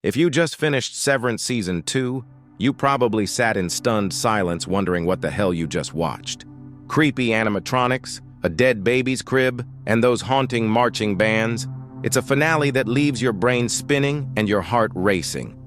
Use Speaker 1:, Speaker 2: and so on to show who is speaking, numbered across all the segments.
Speaker 1: If you just finished Severance Season 2, you probably sat in stunned silence wondering what the hell you just watched. Creepy animatronics, a dead baby's crib, and those haunting marching bands. It's a finale that leaves your brain spinning and your heart racing.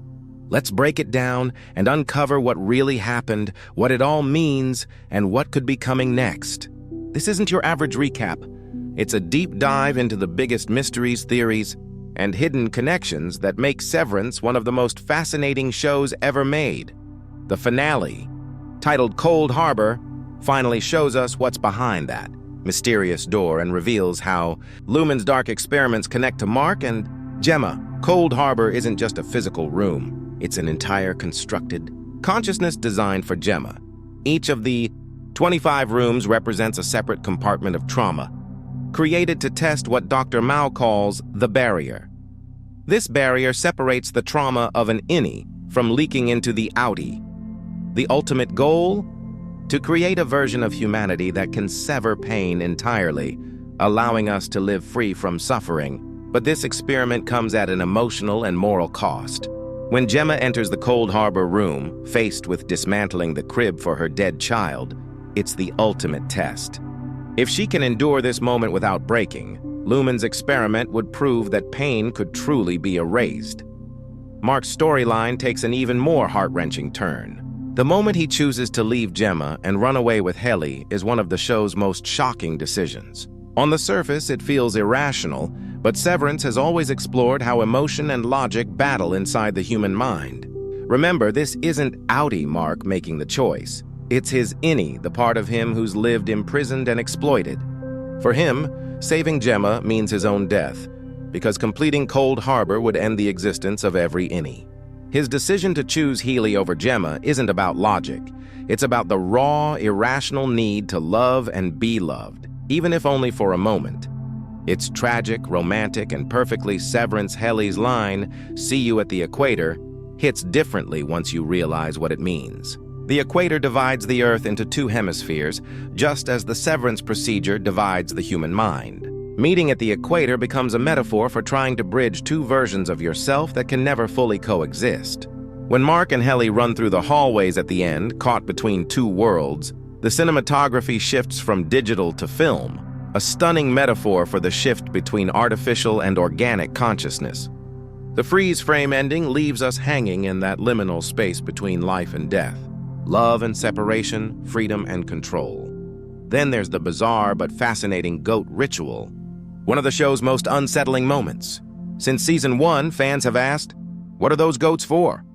Speaker 1: Let's break it down and uncover what really happened, what it all means, and what could be coming next. This isn't your average recap. It's a deep dive into the biggest mysteries, theories, and hidden connections that make Severance one of the most fascinating shows ever made. The finale, titled Cold Harbor, finally shows us what's behind that mysterious door and reveals how Lumen's dark experiments connect to Mark and Gemma. Cold Harbor isn't just a physical room. It's an entire constructed consciousness designed for Gemma. Each of the 25 rooms represents a separate compartment of trauma, created to test what Dr. Mao calls the barrier. This barrier separates the trauma of an innie from leaking into the outie. The ultimate goal? To create a version of humanity that can sever pain entirely, allowing us to live free from suffering. But this experiment comes at an emotional and moral cost. When Gemma enters the Cold Harbor room, faced with dismantling the crib for her dead child, it's the ultimate test. If she can endure this moment without breaking, Lumen's experiment would prove that pain could truly be erased. Mark's storyline takes an even more heart-wrenching turn. The moment he chooses to leave Gemma and run away with Heli is one of the show's most shocking decisions. On the surface, it feels irrational, but Severance has always explored how emotion and logic battle inside the human mind. Remember, this isn't outie Mark making the choice. It's his innie, the part of him who's lived imprisoned and exploited. For him, saving Gemma means his own death, because completing Cold Harbor would end the existence of every innie. His decision to choose Heli over Gemma isn't about logic. It's about the raw, irrational need to love and be loved, even if only for a moment. It's tragic, romantic, and perfectly Severance. Heli's line, "See you at the equator," hits differently once you realize what it means. The equator divides the Earth into two hemispheres, just as the severance procedure divides the human mind. Meeting at the equator becomes a metaphor for trying to bridge two versions of yourself that can never fully coexist. When Mark and Heli run through the hallways at the end, caught between two worlds, the cinematography shifts from digital to film, a stunning metaphor for the shift between artificial and organic consciousness. The freeze frame ending leaves us hanging in that liminal space between life and death. Love and separation, freedom and control. Then there's the bizarre but fascinating goat ritual, one of the show's most unsettling moments. Since Season 1, fans have asked, what are those goats for?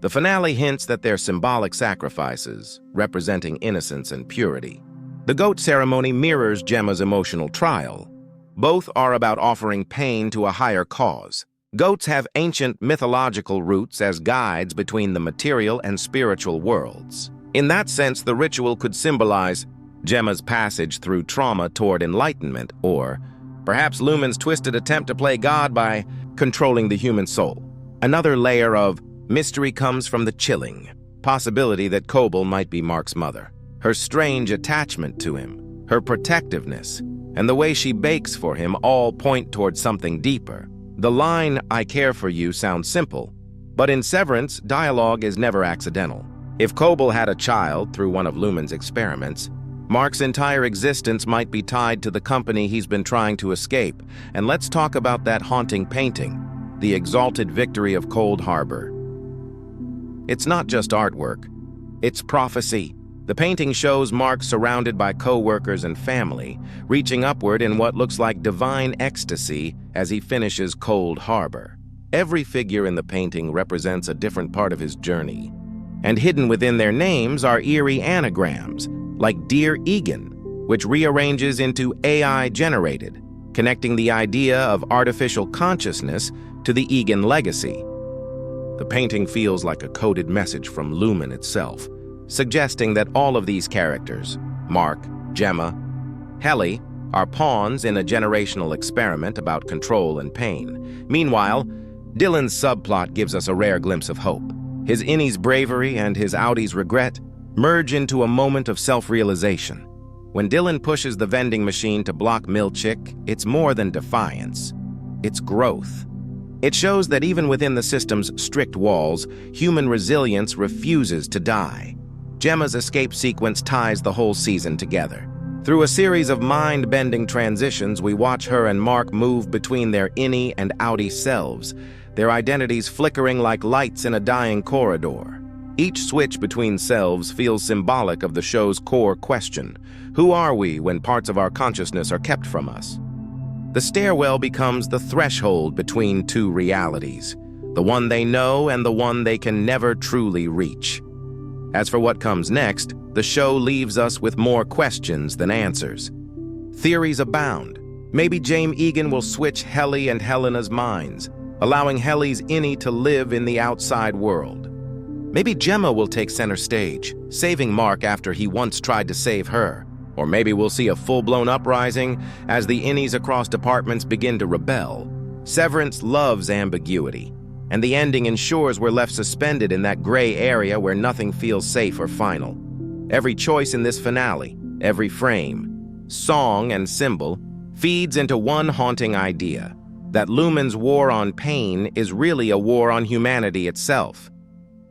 Speaker 1: The finale hints that they're symbolic sacrifices, representing innocence and purity. The goat ceremony mirrors Gemma's emotional trial. Both are about offering pain to a higher cause. Goats have ancient mythological roots as guides between the material and spiritual worlds. In that sense, the ritual could symbolize Gemma's passage through trauma toward enlightenment, or perhaps Lumen's twisted attempt to play God by controlling the human soul. Another layer of mystery comes from the chilling possibility that Cobble might be Mark's mother. Her strange attachment to him, her protectiveness, and the way she bakes for him all point towards something deeper. The line, "I care for you," sounds simple, but in Severance, dialogue is never accidental. If Cobble had a child through one of Lumen's experiments, Mark's entire existence might be tied to the company he's been trying to escape. And let's talk about that haunting painting, The Exalted Victory of Cold Harbor. It's not just artwork, it's prophecy. The painting shows Mark surrounded by co-workers and family, reaching upward in what looks like divine ecstasy as he finishes Cold Harbor. Every figure in the painting represents a different part of his journey. And hidden within their names are eerie anagrams, like Dear Egan, which rearranges into AI-generated, connecting the idea of artificial consciousness to the Egan legacy. The painting feels like a coded message from Lumen itself, suggesting that all of these characters, Mark, Gemma, Heli, are pawns in a generational experiment about control and pain. Meanwhile, Dylan's subplot gives us a rare glimpse of hope. His innie's bravery and his outie's regret merge into a moment of self-realization. When Dylan pushes the vending machine to block Milchick, it's more than defiance. It's growth. It shows that even within the system's strict walls, human resilience refuses to die. Gemma's escape sequence ties the whole season together. Through a series of mind-bending transitions, we watch her and Mark move between their innie and outie selves, their identities flickering like lights in a dying corridor. Each switch between selves feels symbolic of the show's core question: who are we when parts of our consciousness are kept from us? The stairwell becomes the threshold between two realities, the one they know and the one they can never truly reach. As for what comes next, the show leaves us with more questions than answers. Theories abound. Maybe Jaime Egan will switch Heli and Helena's minds, allowing Heli's innie to live in the outside world. Maybe Gemma will take center stage, saving Mark after he once tried to save her. Or maybe we'll see a full-blown uprising as the innies across departments begin to rebel. Severance loves ambiguity, and the ending ensures we're left suspended in that gray area where nothing feels safe or final. Every choice in this finale, every frame, song, and symbol feeds into one haunting idea: that Lumen's war on pain is really a war on humanity itself.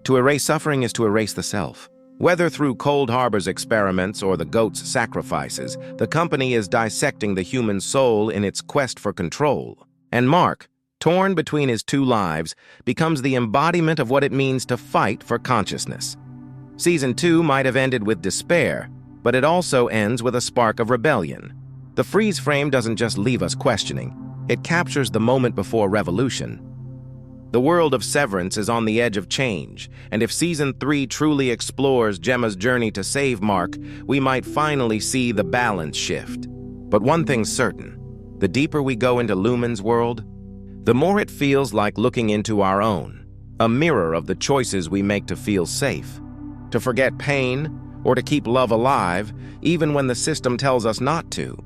Speaker 1: To erase suffering is to erase the self. Whether through Cold Harbor's experiments or the goat's sacrifices, the company is dissecting the human soul in its quest for control. And Mark, torn between his two lives, becomes the embodiment of what it means to fight for consciousness. Season 2 might have ended with despair, but it also ends with a spark of rebellion. The freeze frame doesn't just leave us questioning, it captures the moment before revolution. The world of Severance is on the edge of change, and if Season 3 truly explores Gemma's journey to save Mark, we might finally see the balance shift. But one thing's certain: the deeper we go into Lumen's world, the more it feels like looking into our own, a mirror of the choices we make to feel safe, to forget pain, or to keep love alive, even when the system tells us not to.